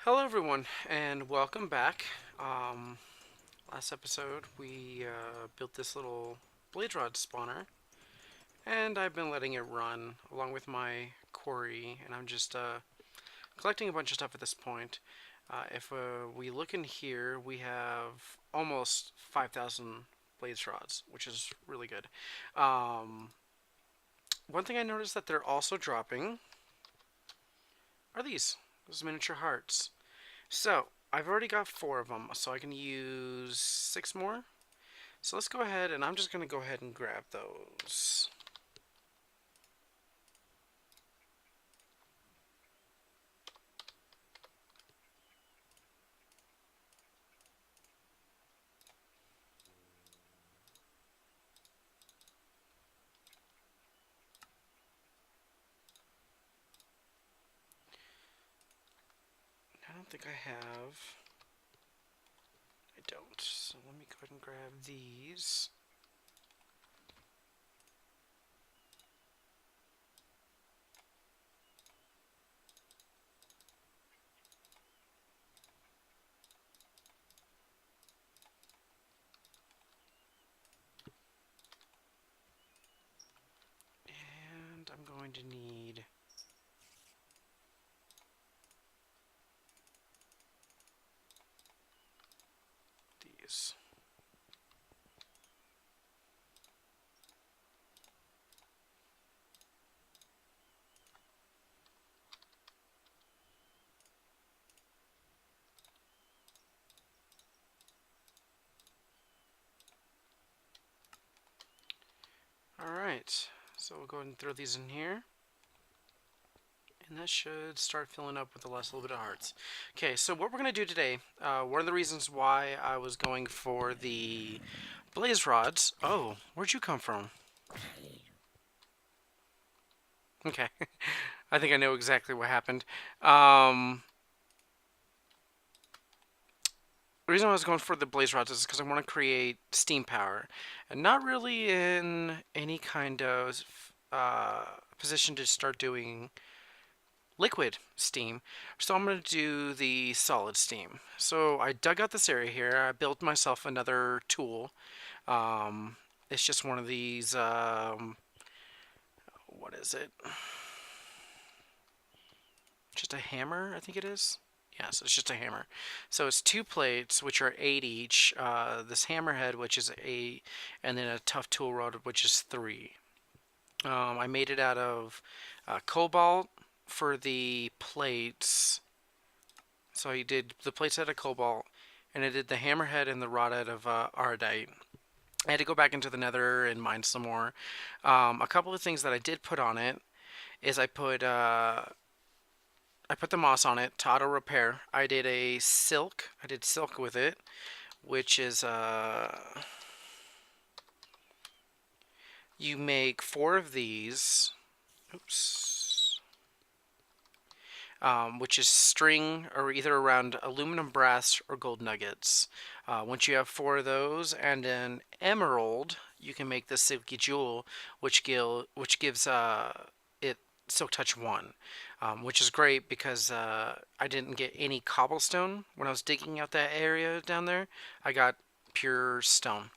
Hello everyone and welcome back. Last episode we built this little blade rod spawner and I've been letting it run along with my quarry, and I'm just collecting a bunch of stuff at this point. If we look in here, we have almost 5,000 blades rods, which is really good. One thing I noticed that they're also dropping are these miniature hearts. So, I've already got 4 of them, so I can use 6 more. So let's go ahead, and I'm just going to go ahead and grab those. I don't think I have. I don't. So let me go ahead and grab these. And I'm going to need these. Alright, so we'll go ahead and throw these in here. And that should start filling up with a little bit of hearts. Okay, so what we're going to do today, one of the reasons why I was going for the blaze rods. Oh, where'd you come from? Okay, I think I know exactly what happened. The reason I was going for the blaze rods is because I want to create steam power, and not really in any kind of position to start doing liquid steam. So I'm going to do the solid steam. So I dug out this area here. I built myself another tool. It's just one of these, what is it? Just a hammer, I think it is. Yeah, so it's just a hammer. So it's 2 plates, which are 8 each. This hammerhead, which is 8, and then a tough tool rod, which is 3. I made it out of cobalt for the plates. So I did the plates out of cobalt, and I did the hammerhead and the rod out of ardite. I had to go back into the nether and mine some more. A couple of things that I did put on it is I put the moss on it to auto repair. I did silk with it, which is you make 4 of these. Oops. Which is string, or either around aluminum, brass, or gold nuggets. Once you have 4 of those and an emerald, you can make the silky jewel, which gives it silk touch 1, which is great because I didn't get any cobblestone when I was digging out that area down there. I got pure stone.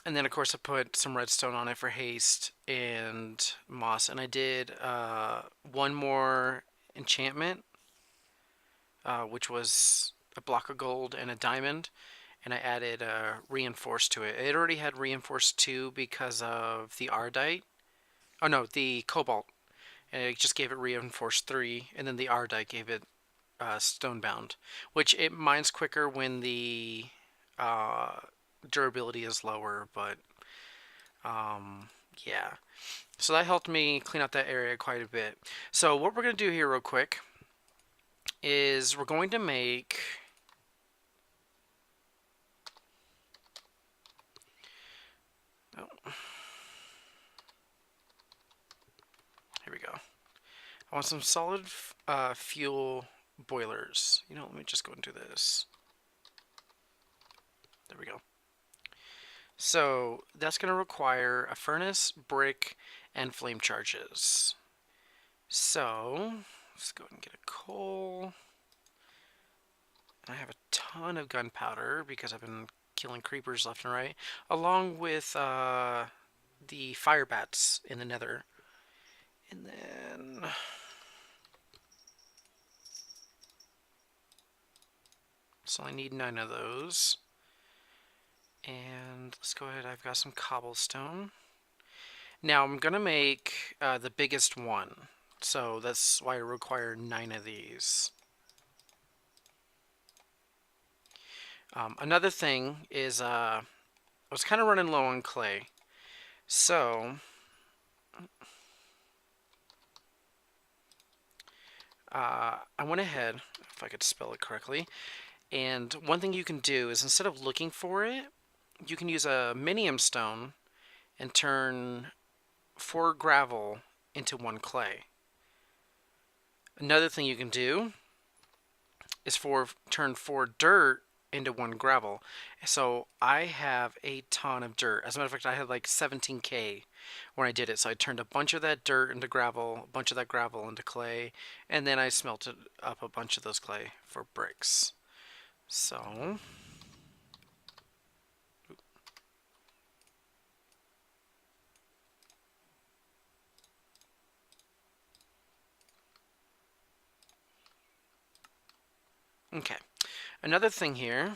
And then, of course, I put some redstone on it for haste and moss. And I did 1 more enchantment, which was a block of gold and a diamond. And I added reinforce to it. It already had reinforce 2 because of the ardite. Oh no, the cobalt. And it just gave it reinforce 3. And then the ardite gave it stonebound, which it mines quicker when the durability is lower, but yeah. So that helped me clean out that area quite a bit. So what we're going to do here real quick is we're going to make here we go. I want some solid fuel boilers. You know, let me just go into this. There we go. So that's going to require a furnace, brick, and flame charges. So, let's go ahead and get a coal. I have a ton of gunpowder because I've been killing creepers left and right, along with the fire bats in the nether. And then so I need 9 of those. And let's go ahead, I've got some cobblestone. Now I'm gonna make the biggest one. So that's why I require 9 of these. Another thing is I was kind of running low on clay. So I went ahead, if I could spell it correctly, and one thing you can do is instead of looking for it, you can use a minium stone and turn 4 gravel into 1 clay. Another thing you can do is turn 4 dirt into 1 gravel. So I have a ton of dirt. As a matter of fact, I had like 17k when I did it. So I turned a bunch of that dirt into gravel, a bunch of that gravel into clay, and then I smelted up a bunch of those clay for bricks. So okay. Another thing here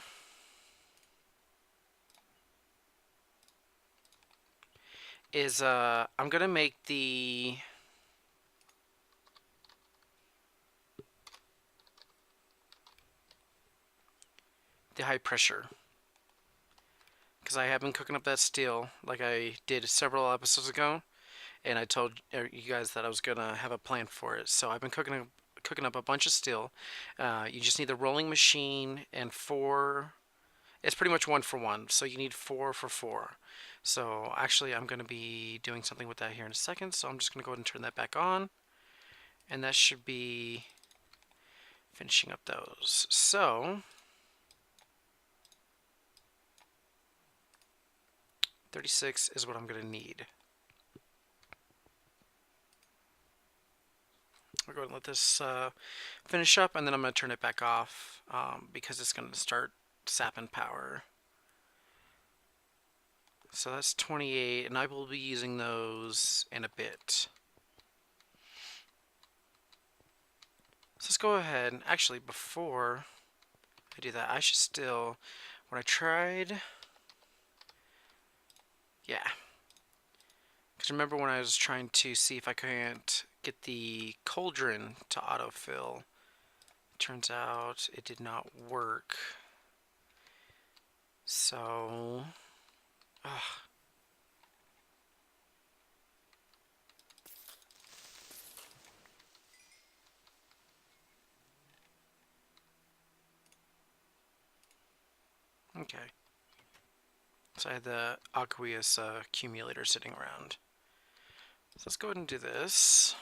is I'm gonna make the high pressure because I have been cooking up that steel like I did several episodes ago, and I told you guys that I was gonna have a plan for it. So I've been cooking up a bunch of steel. You just need the rolling machine and 4. It's pretty much 1 for 1, so you need 4 for 4. So actually I'm going to be doing something with that here in a second, so I'm just going to go ahead and turn that back on, and that should be finishing up those. So 36 is what I'm going to need. I'll go ahead and let this finish up, and then I'm going to turn it back off because it's going to start sapping power. So that's 28, and I will be using those in a bit. So let's go ahead, and actually before I do that, I should still, when I tried, yeah. Because remember when I was trying to see if I can't get the cauldron to autofill, turns out it did not work. So, ugh. Okay. So I had the aqueous accumulator sitting around. So let's go ahead and do this.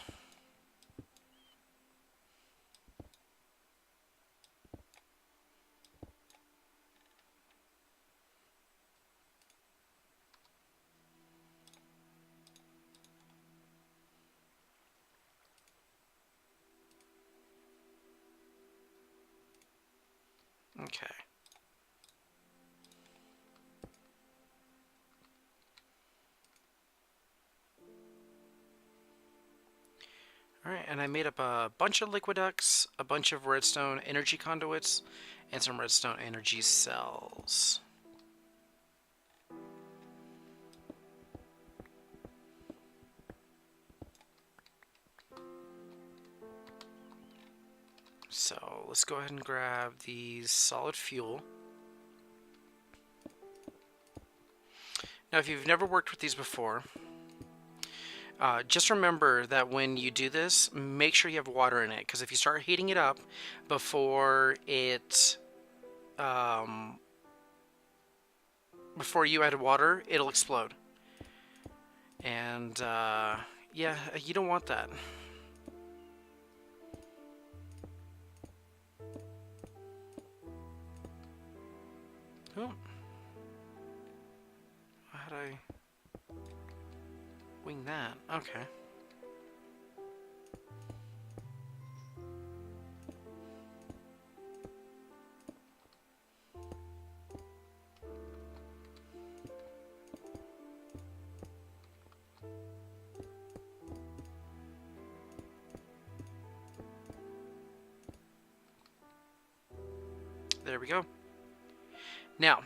Okay. Alright, and I made up a bunch of liquid ducts, a bunch of redstone energy conduits, and some redstone energy cells. So let's go ahead and grab the solid fuel. Now, if you've never worked with these before, just remember that when you do this, make sure you have water in it, because if you start heating it up before before you add water, it'll explode. And yeah, you don't want that. Oh. How'd I wing that? Okay. There we go. Now,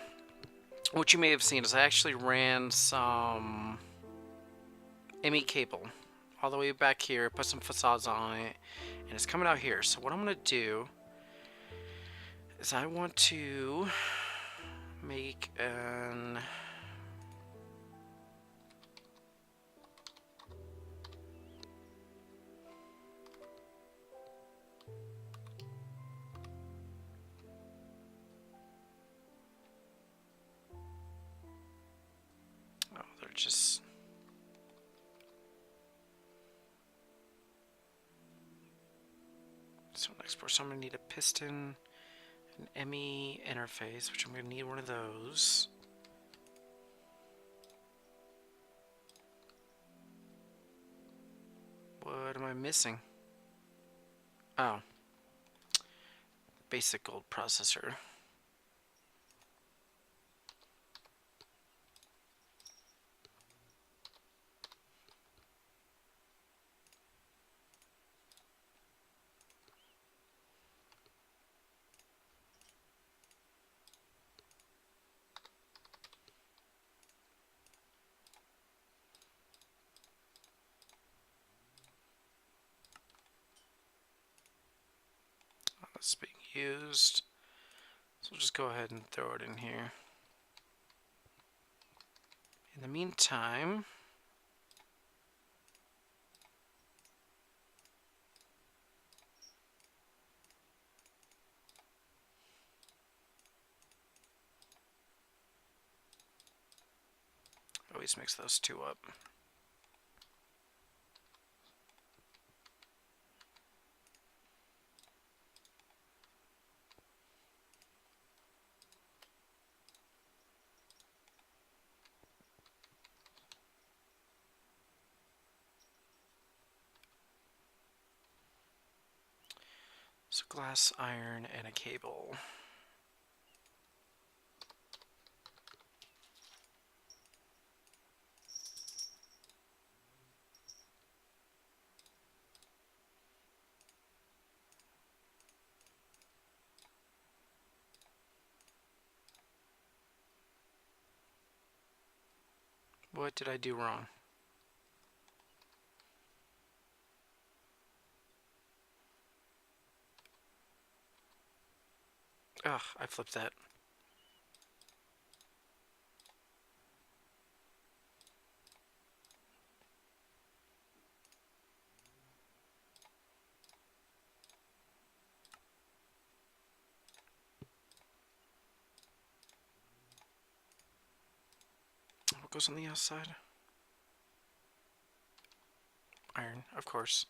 what you may have seen is I actually ran some ME cable all the way back here, put some facades on it, and it's coming out here. So what I'm going to do is I want to make an... Oh, they're just... So next part, so I'm going to need a piston, an ME interface, which I'm going to need one of those. What am I missing? Oh. Basic gold processor. That's being used. So we'll just go ahead and throw it in here. In the meantime, always mix those two up. So glass, iron, and a cable. What did I do wrong? Ugh, I flipped that. What goes on the outside? Iron, of course.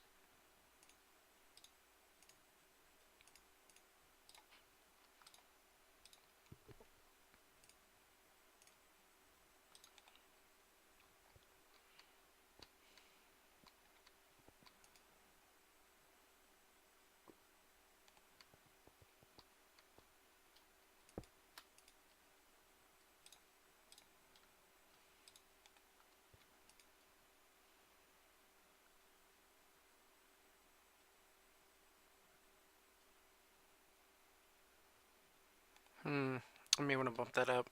I may want to bump that up.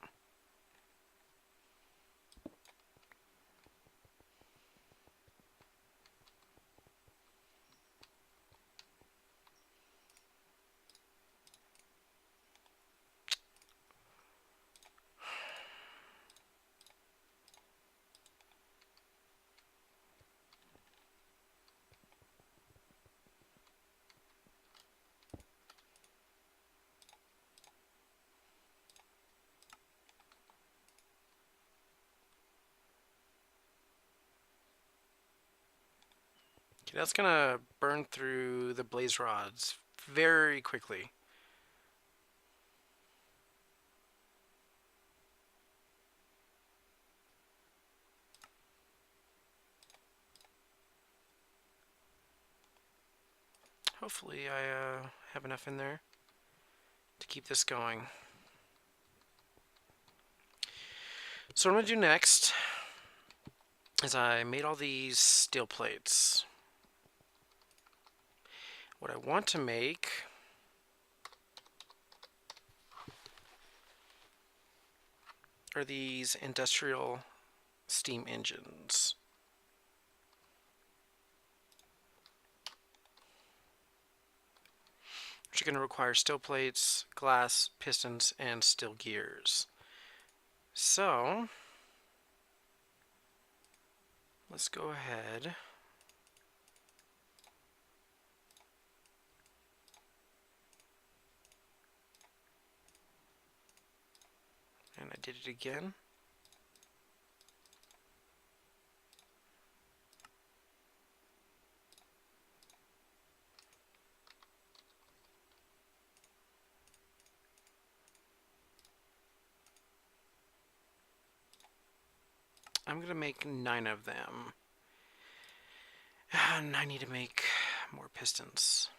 Okay, that's gonna burn through the blaze rods very quickly. Hopefully I have enough in there to keep this going. So what I'm going to do next is I made all these steel plates. What I want to make are these industrial steam engines. Which are going to require steel plates, glass, pistons, and steel gears. So, let's go ahead. And I did it again. I'm going to make 9 of them. And I need to make more pistons.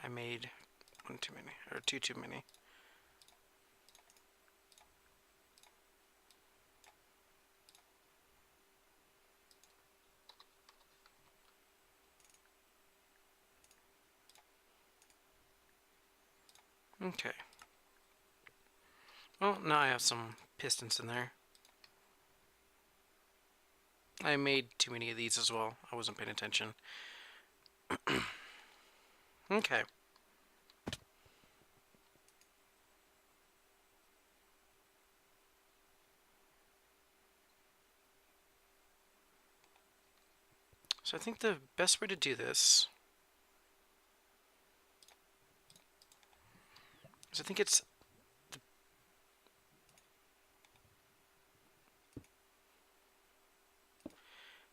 I made 1 too many, or 2 too many. Okay. Well, now I have some pistons in there. I made too many of these as well. I wasn't paying attention. Okay. So I think the best way to do this is I think it's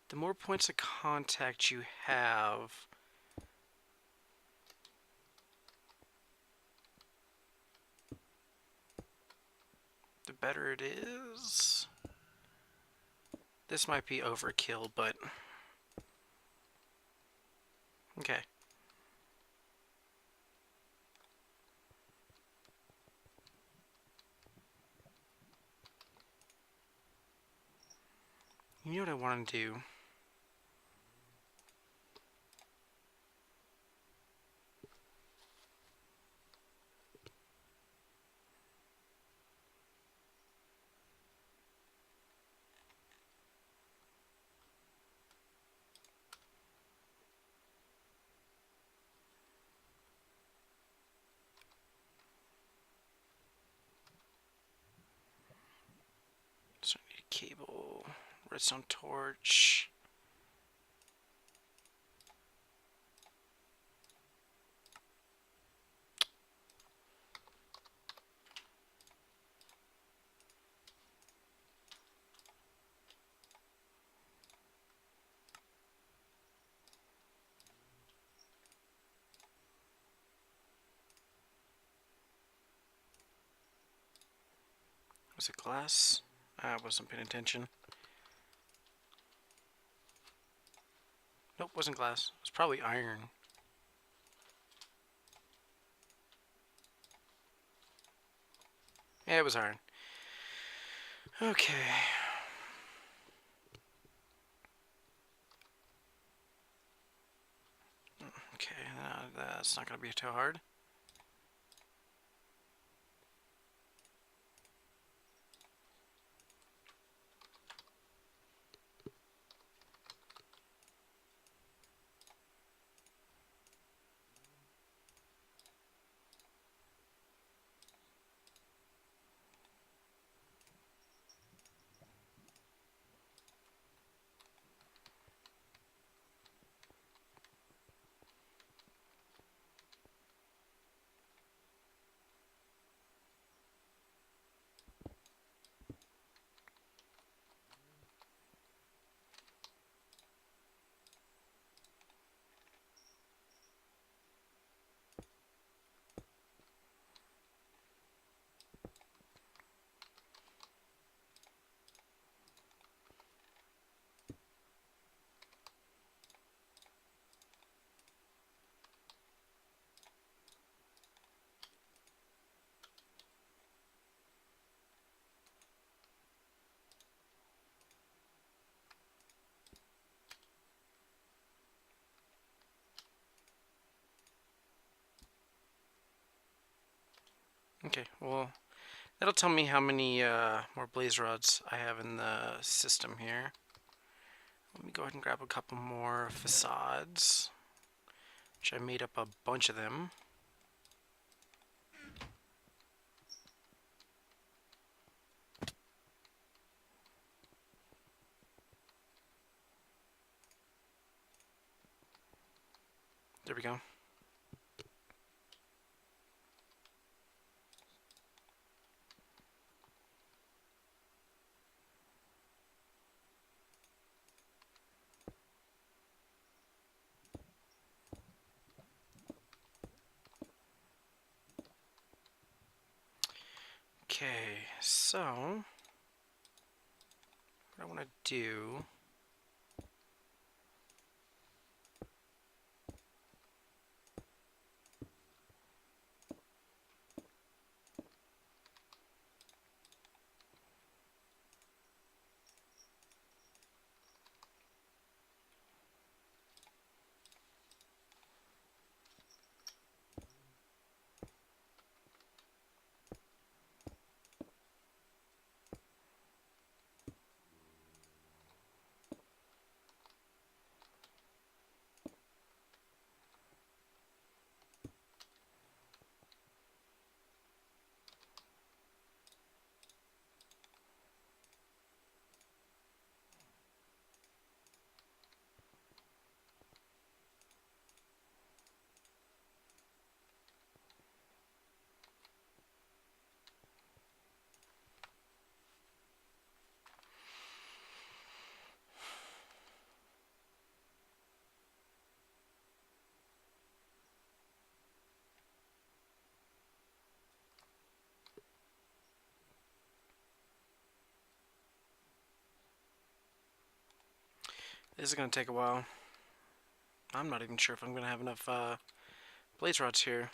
the more points of contact you have, the better it is. This might be overkill, but okay. You know what I want to do? So I need a cable, redstone torch. Was it glass? I wasn't paying attention. Nope, wasn't glass. It was probably iron. Yeah, it was iron. Okay. Okay, that's not going to be too hard. Okay, well, that'll tell me how many more blaze rods I have in the system here. Let me go ahead and grab a couple more facades, which I made up a bunch of them. There we go. Okay, so what I want to do, this is going to take a while. I'm not even sure if I'm going to have enough blaze rods here.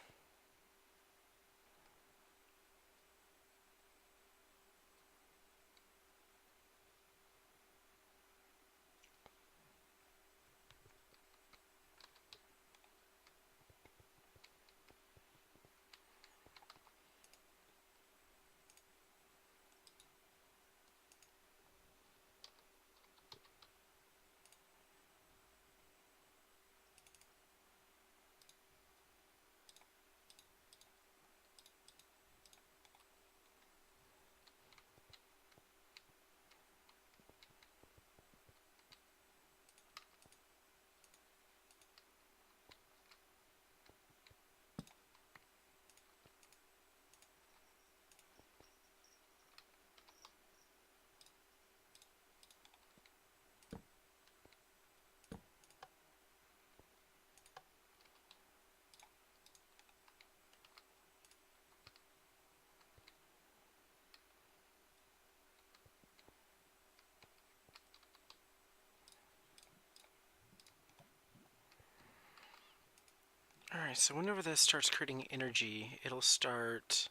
Alright, so whenever this starts creating energy, it'll start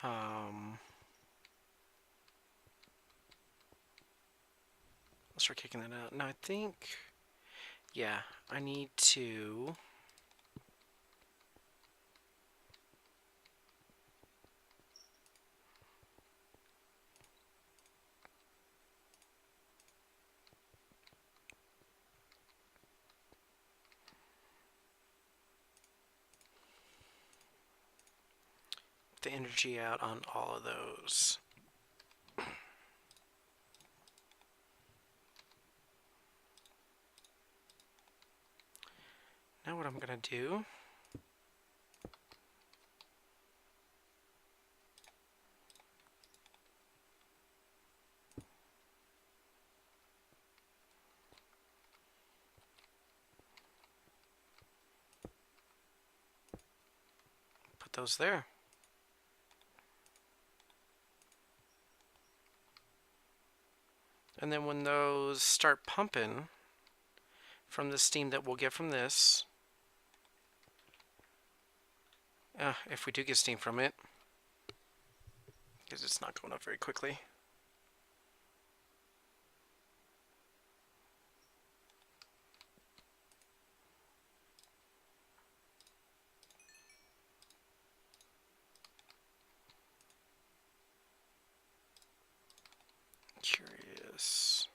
I'll start kicking that out. Now I think, yeah, I need to the energy out on all of those. Now what I'm going to do, put those there. And then when those start pumping from the steam that we'll get from this, if we do get steam from it, because it's not going up very quickly. Curious.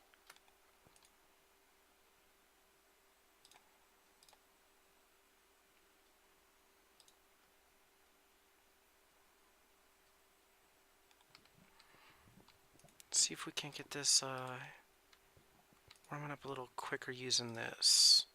Let's see if we can't get this warming up a little quicker using this.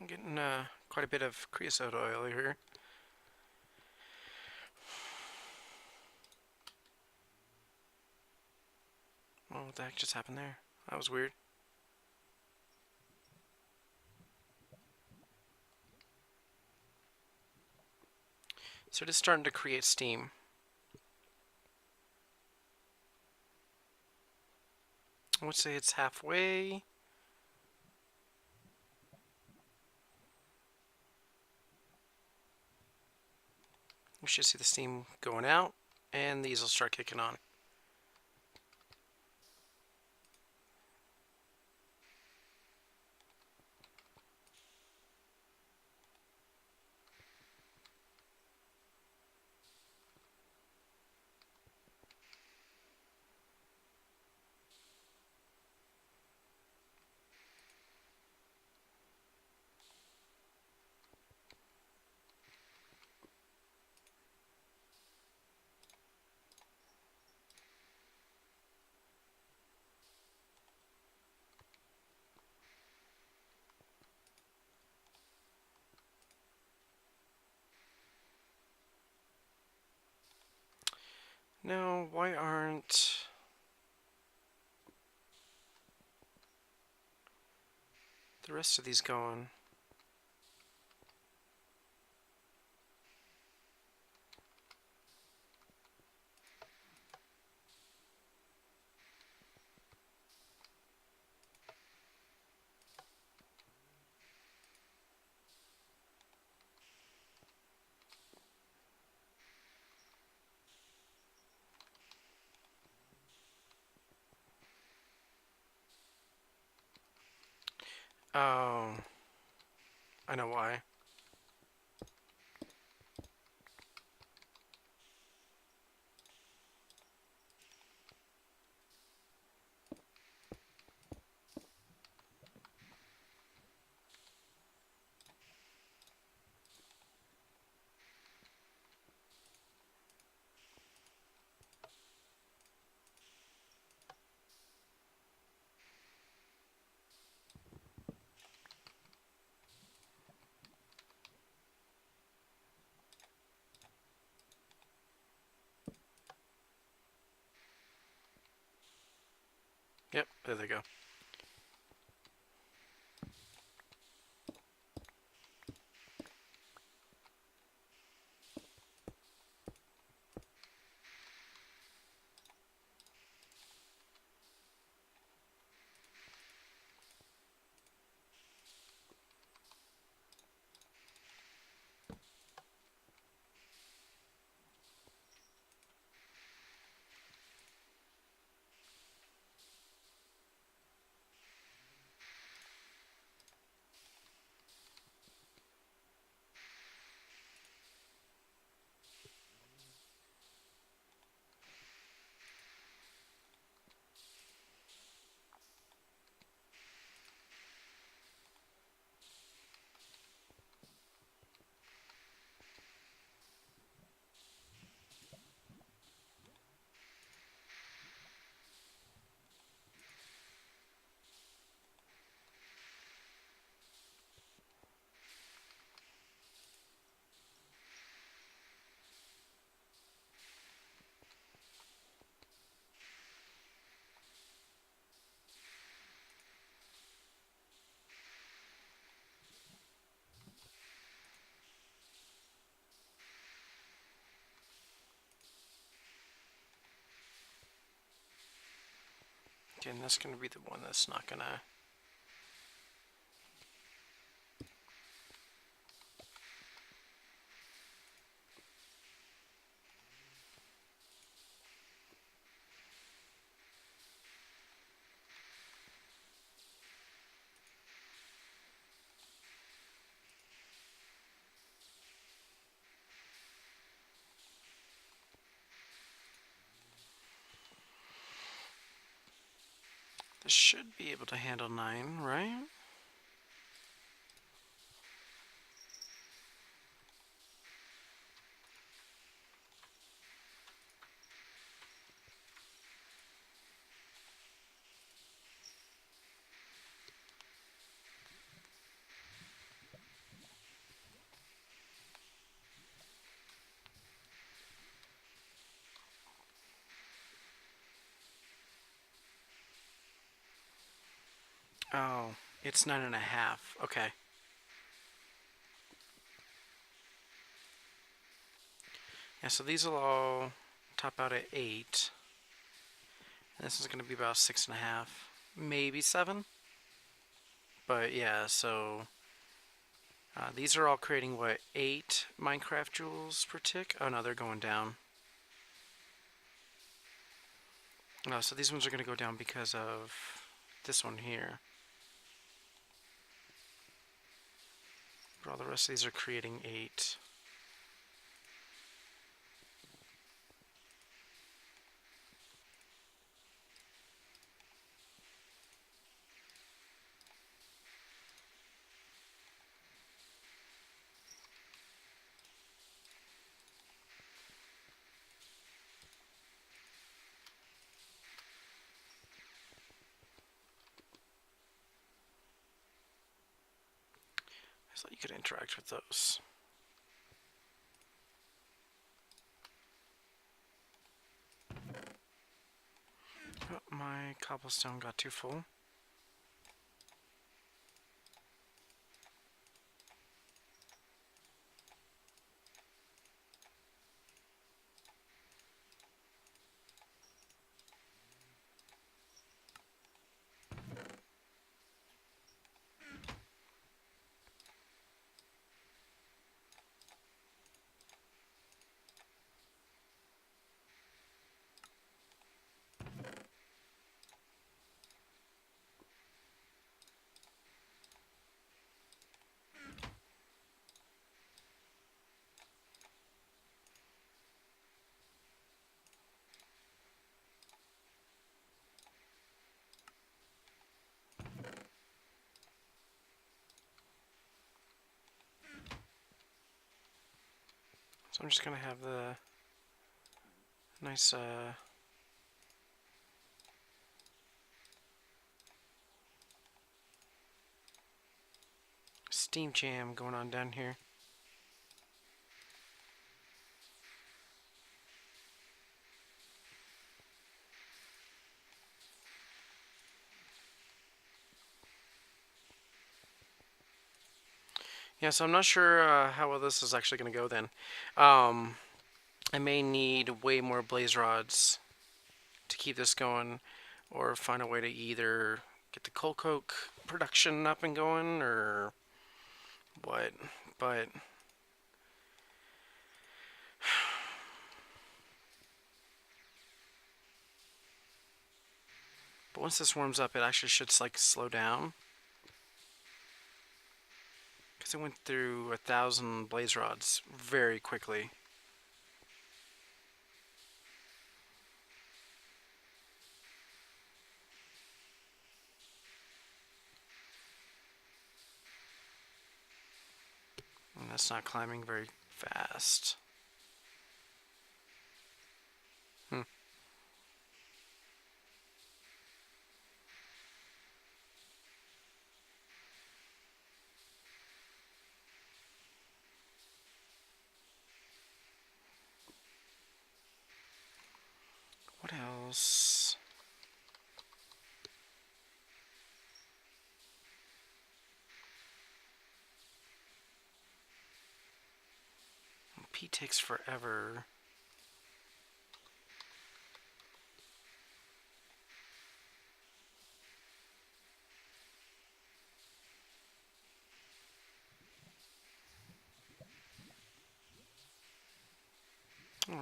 I'm getting quite a bit of creosote oil here. Oh, what the heck just happened there? That was weird. So it is starting to create steam. I would say it's halfway. We should see the steam going out, and these will start kicking on. Now, why aren't the rest of these going? Oh, I know why. Yep, there they go. Okay, and that's going to be the one that's not going to... This should be able to handle 9, right? Oh, it's 9.5. Okay. Yeah, so these will all top out at 8. And this is going to be about 6.5, maybe 7. But yeah, so these are all creating, what, 8 Minecraft joules per tick? Oh no, they're going down. No, so these ones are going to go down because of this one here. But all the rest of these are creating 8. So you could interact with those. Oh, my cobblestone got too full. So I'm just going to have the nice steam jam going on down here. Yeah, so I'm not sure how well this is actually going to go then. I may need way more blaze rods to keep this going, or find a way to either get the coal coke production up and going, or what. But once this warms up, it actually should like slow down, because it went through 1,000 blaze rods very quickly. And that's not climbing very fast. Hmm. What else? P takes forever.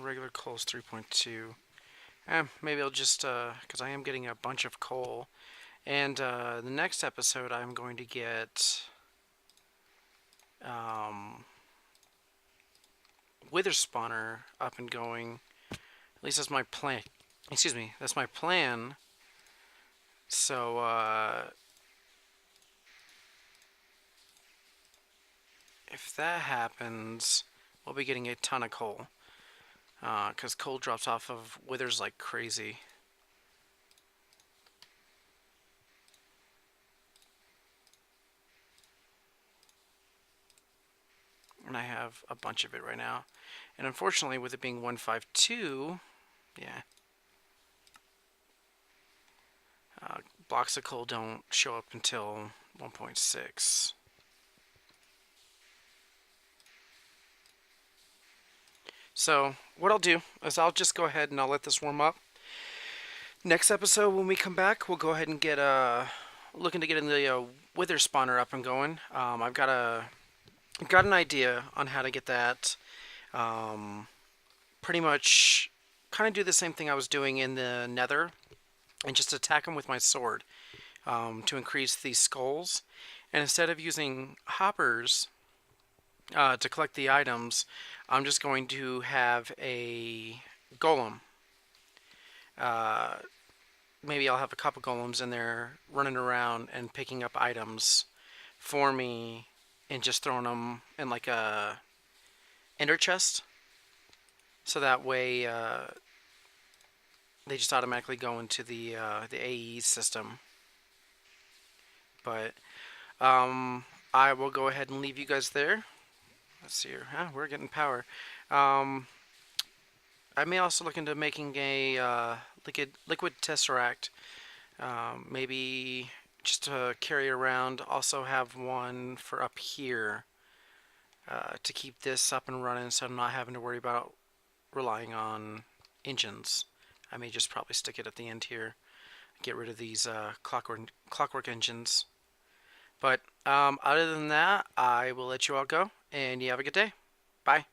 Regular coal is 3.2. Maybe I'll just, because I am getting a bunch of coal. And the next episode, I'm going to get Wither Spawner up and going. At least that's my plan. Excuse me, that's my plan. So, if that happens, we'll be getting a ton of coal. Because coal drops off of withers like crazy. And I have a bunch of it right now. And unfortunately, with it being 152, yeah. Blocks of coal don't show up until 1.6. So what I'll do is I'll just go ahead and I'll let this warm up. Next episode, when we come back, we'll go ahead and get looking to get in the wither spawner up and going. I've got an idea on how to get that. Pretty much, kind of do the same thing I was doing in the Nether, and just attack them with my sword to increase these skulls. And instead of using hoppers to collect the items, I'm just going to have a golem. Maybe I'll have a couple golems in there running around and picking up items for me and just throwing them in like a ender chest. So that way they just automatically go into the AE system. But I will go ahead and leave you guys there. Let's see here. We're getting power. I may also look into making a liquid tesseract. Maybe just to carry around. Also have one for up here to keep this up and running, so I'm not having to worry about relying on engines. I may just probably stick it at the end here. Get rid of these clockwork engines. But other than that, I will let you all go, and you have a good day. Bye.